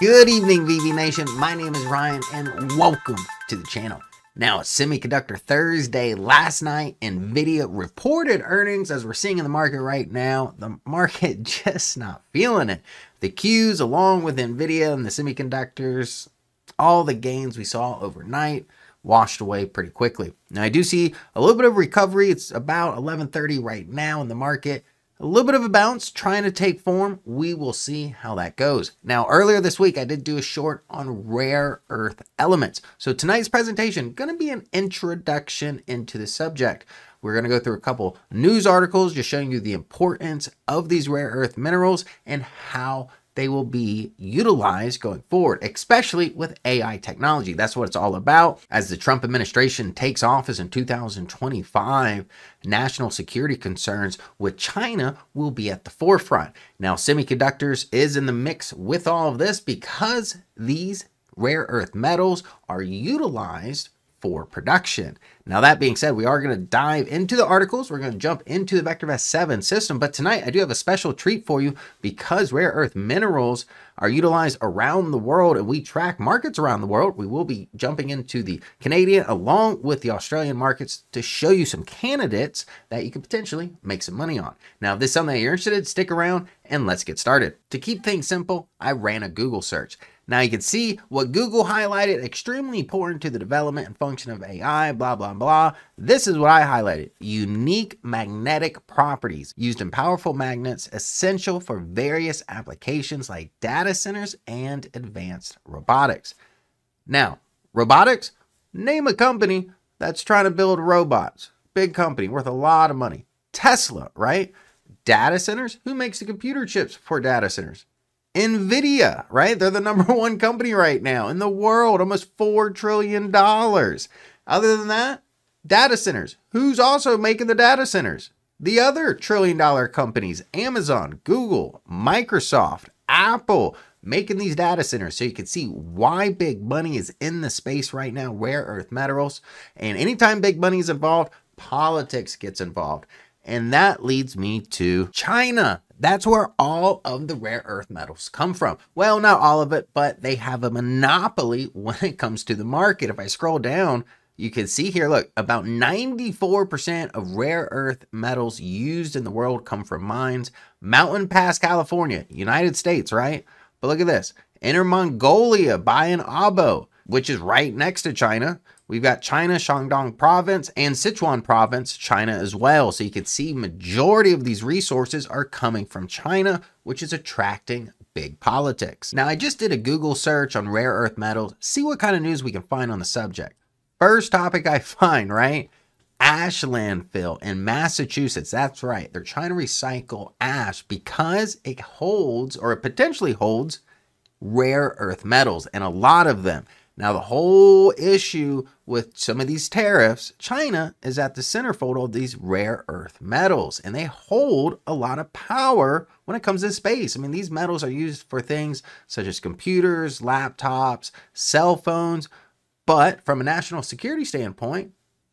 Good evening, VV Nation. My name is Ryan and welcome to the channel. Now, it's Semiconductor Thursday. Last night, NVIDIA reported earnings. As we're seeing in the market right now, the market just not feeling it. The Qs, along with NVIDIA and the semiconductors, all the gains we saw overnight washed away pretty quickly. Now, I do see a little bit of recovery. It's about 11:30 right now in the market. A little bit of a bounce trying to take form. We will see how that goes. Now, earlier this week, I did do a short on rare earth elements. So tonight's presentation going to be an introduction into the subject. We're going to go through a couple news articles just showing you the importance of these rare earth minerals and how they will be utilized going forward, especially with AI technology. That's what it's all about. As the Trump administration takes office in 2025, national security concerns with China will be at the forefront. Now, semiconductors is in the mix with all of this because these rare earth metals are utilized for production. Now, that being said, we are going to dive into the articles. We're going to jump into the VectorVest 7 system. But tonight, I do have a special treat for you because rare earth minerals are utilized around the world and we track markets around the world. We will be jumping into the Canadian along with the Australian markets to show you some candidates that you could potentially make some money on. Now, if this is something that you're interested in, stick around and let's get started. To keep things simple, I ran a Google search. Now you can see what Google highlighted, extremely important to the development and function of AI, blah, blah, blah. This is what I highlighted. Unique magnetic properties used in powerful magnets, essential for various applications like data centers and advanced robotics. Now, robotics, name a company that's trying to build robots. Big company worth a lot of money. Tesla, right? Data centers, who makes the computer chips for data centers? NVIDIA, right? They're the #1 company right now in the world, almost $4 trillion. Other than that, data centers. Who's also making the data centers? The other trillion-dollar companies, Amazon, Google, Microsoft, Apple, making these data centers. So you can see why big money is in the space right now, rare earth minerals. And anytime big money is involved, politics gets involved. And that leads me to China. That's where all of the rare earth metals come from. Well, not all of it, but they have a monopoly when it comes to the market. If I scroll down, you can see here, look, about 94% of rare earth metals used in the world come from mines. Mountain Pass, California, United States, right? But look at this. Inner Mongolia, Bayan Abo, which is right next to China. We've got China, Shandong province, and Sichuan province, China as well. So you can see majority of these resources are coming from China, which is attracting big politics. Now, I just did a Google search on rare earth metals, see what kind of news we can find on the subject. First topic I find, right? Ash landfill in Massachusetts. That's right. They're trying to recycle ash because it holds, or it potentially holds, rare earth metals, and a lot of them. Now, the whole issue with some of these tariffs, China is at the centerfold of these rare earth metals, and they hold a lot of power when it comes to space. I mean, these metals are used for things such as computers, laptops, cell phones, but from a national security standpoint,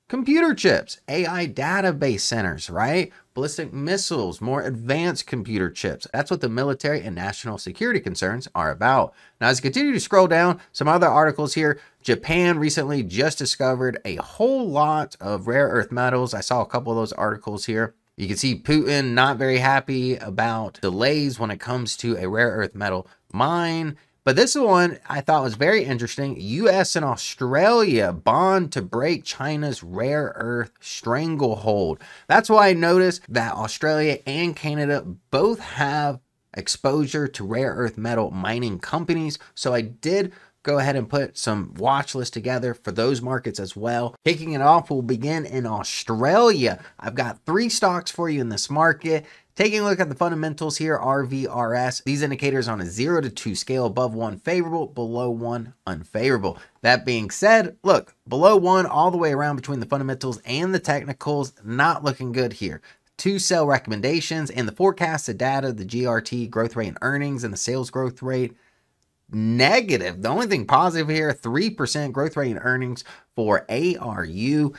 computer chips, AI database centers, right? Ballistic missiles, more advanced computer chips. That's what the military and national security concerns are about. Now, as I continue to scroll down, some other articles here. Japan recently just discovered a whole lot of rare earth metals. I saw a couple of those articles here. You can see Putin not very happy about delays when it comes to a rare earth metal mine. But this one I thought was very interesting. US and Australia bond to break China's rare earth stranglehold. That's why I noticed that Australia and Canada both have exposure to rare earth metal mining companies. So I did go ahead and put some watch lists together for those markets as well. Kicking it off, we'll begin in Australia. I've got 3 stocks for you in this market. Taking a look at the fundamentals here, RVRS, these indicators on a 0 to 2 scale, above 1 favorable, below 1 unfavorable. That being said, look, below 1 all the way around between the fundamentals and the technicals, not looking good here. 2 sell recommendations and the forecasted data, the GRT growth rate and earnings and the sales growth rate, negative. The only thing positive here, 3% growth rate and earnings for ARU.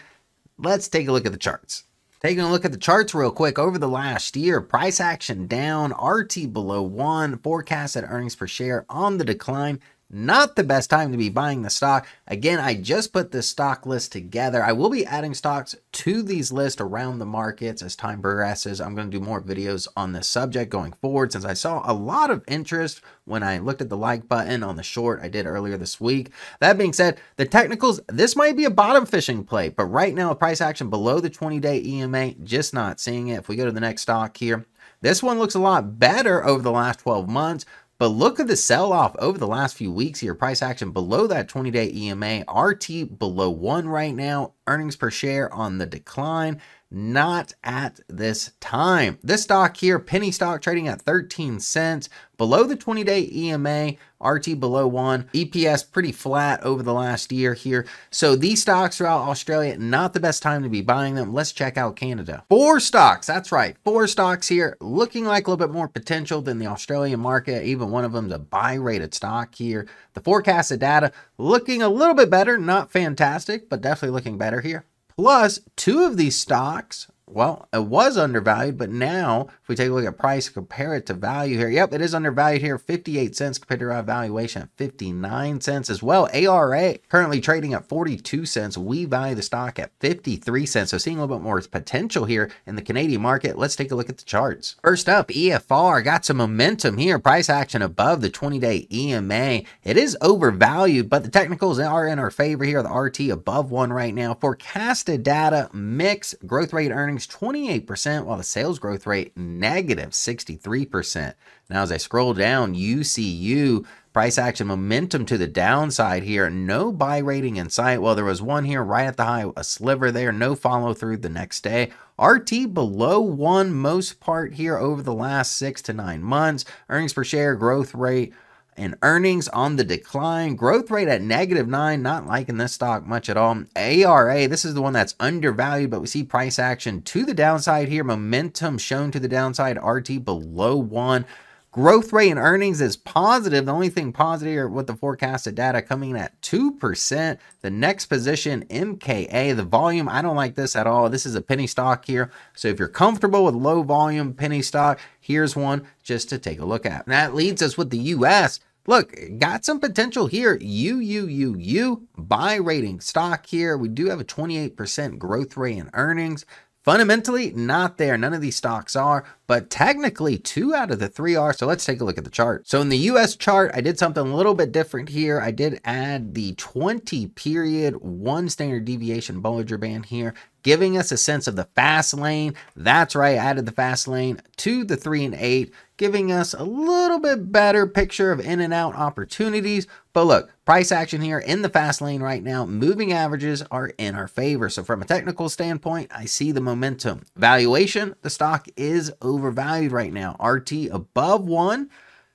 Let's take a look at the charts. Taking a look at the charts real quick over the last year, price action down, RT below 1, forecasted earnings per share on the decline. Not the best time to be buying the stock. Again, I just put this stock list together. I will be adding stocks to these lists around the markets as time progresses. I'm going to do more videos on this subject going forward since I saw a lot of interest when I looked at the like button on the short I did earlier this week. That being said, the technicals, this might be a bottom fishing play, but right now price action below the 20-day EMA, just not seeing it. If we go to the next stock here, this one looks a lot better over the last 12 months. But look at the sell-off over the last few weeks here. Price action below that 20-day EMA. RT below 1 right now. Earnings per share on the decline. Not at this time. This stock here, penny stock, trading at 13 cents. Below the 20-day EMA. RT below 1. EPS pretty flat over the last year here. So these stocks throughout Australia, not the best time to be buying them. Let's check out Canada. 4 stocks, that's right. 4 stocks here, looking like a little bit more potential than the Australian market. Even one of them is a buy-rated stock here. The forecasted data looking a little bit better. Not fantastic, but definitely looking better here. Plus, 2 of these stocks, well, it was undervalued, but now if we take a look at price, compare it to value here. Yep, it is undervalued here, 58 cents compared to our valuation at 59 cents as well. ARA currently trading at 42 cents. We value the stock at 53 cents. So seeing a little bit more potential here in the Canadian market. Let's take a look at the charts. First up, EFR got some momentum here. Price action above the 20-day EMA. It is overvalued, but the technicals are in our favor here. The RT above 1 right now. Forecasted data, mix, growth rate earnings 28%, while the sales growth rate negative 63%. Now as I scroll down, UCU price action momentum to the downside here. No buy rating in sight. Well, there was one here right at the high, a sliver there, no follow through the next day. RT below 1 most part here over the last 6 to 9 months. Earnings per share, growth rate, and earnings on the decline. Growth rate at -9, not liking this stock much at all. ARA, this is the one that's undervalued, but we see price action to the downside here. Momentum shown to the downside. RT below 1. Growth rate and earnings is positive. The only thing positive here with the forecasted data coming in at 2%. The next position, MKA. The volume, I don't like this at all. This is a penny stock here. So if you're comfortable with low volume penny stock, here's one just to take a look at. And that leads us with the US. Look, got some potential here. UUUU, buy rating stock here. We do have a 28% growth rate in earnings. Fundamentally, not there. None of these stocks are, but technically 2 out of the 3 are. So let's take a look at the chart. So in the US chart, I did something a little bit different here. I did add the 20 period 1 standard deviation Bollinger Band here, giving us a sense of the fast lane. That's right, I added the fast lane to the 3 and 8, giving us a little bit better picture of in and out opportunities. But look, price action here in the fast lane right now, moving averages are in our favor. So from a technical standpoint, I see the momentum. Valuation, the stock is overvalued right now. RT above 1.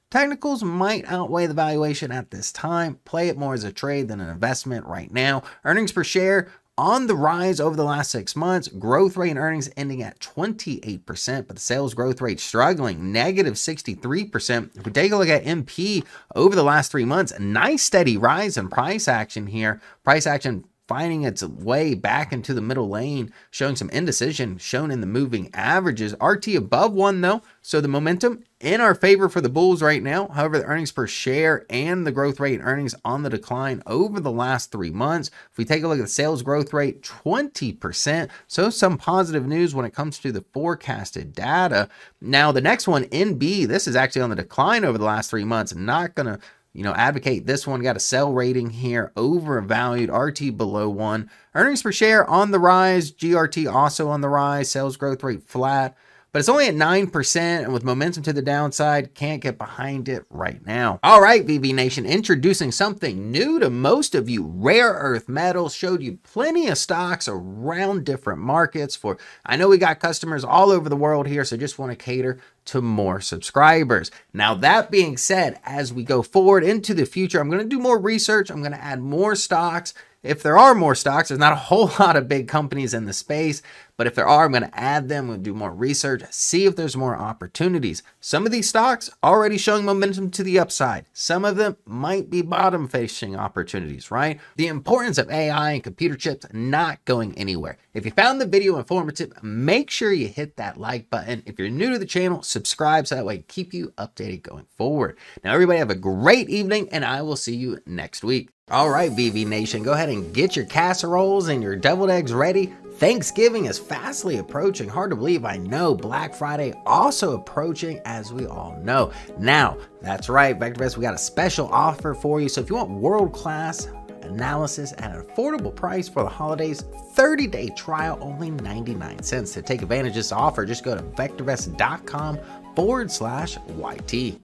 Technicals might outweigh the valuation at this time. Play it more as a trade than an investment right now. Earnings per share on the rise over the last 6 months. Growth rate and earnings ending at 28%, but the sales growth rate struggling, negative 63%. If we take a look at MP over the last 3 months, a nice steady rise in price action here. Price action finding its way back into the middle lane, showing some indecision shown in the moving averages. RT above 1 though, so the momentum in our favor for the bulls right now. However, the earnings per share and the growth rate earnings on the decline over the last 3 months. If we take a look at the sales growth rate, 20%. So some positive news when it comes to the forecasted data. Now the next one, NB, this is actually on the decline over the last 3 months. Not gonna advocate this one. Got a sell rating here, overvalued. RT below 1. Earnings per share on the rise. GRT also on the rise. Sales growth rate flat. But it's only at 9%, and with momentum to the downside, can't get behind it right now. All right, VV Nation, introducing something new to most of you. Rare earth metals. Showed you plenty of stocks around different markets. I know we got customers all over the world here, so just want to cater to more subscribers. Now, that being said, as we go forward into the future, I'm going to do more research. I'm going to add more stocks. If there are more stocks, there's not a whole lot of big companies in the space, But if there are, I'm going to add them. We'll do more research, see if there's more opportunities. Some of these stocks already showing momentum to the upside. Some of them might be bottom facing opportunities, right? The importance of AI and computer chips not going anywhere. If you found the video informative, make sure you hit that like button. If you're new to the channel, subscribe so that way I keep you updated going forward. Now, everybody have a great evening, and I will see you next week. All right, VV Nation, go ahead and get your casseroles and your deviled eggs ready. Thanksgiving is fastly approaching. Hard to believe, I know. Black Friday also approaching, as we all know. Now, that's right, VectorVest, we got a special offer for you. So if you want world-class analysis at an affordable price for the holidays, 30-day trial, only 99 cents. To take advantage of this offer, just go to VectorVest.com/YT.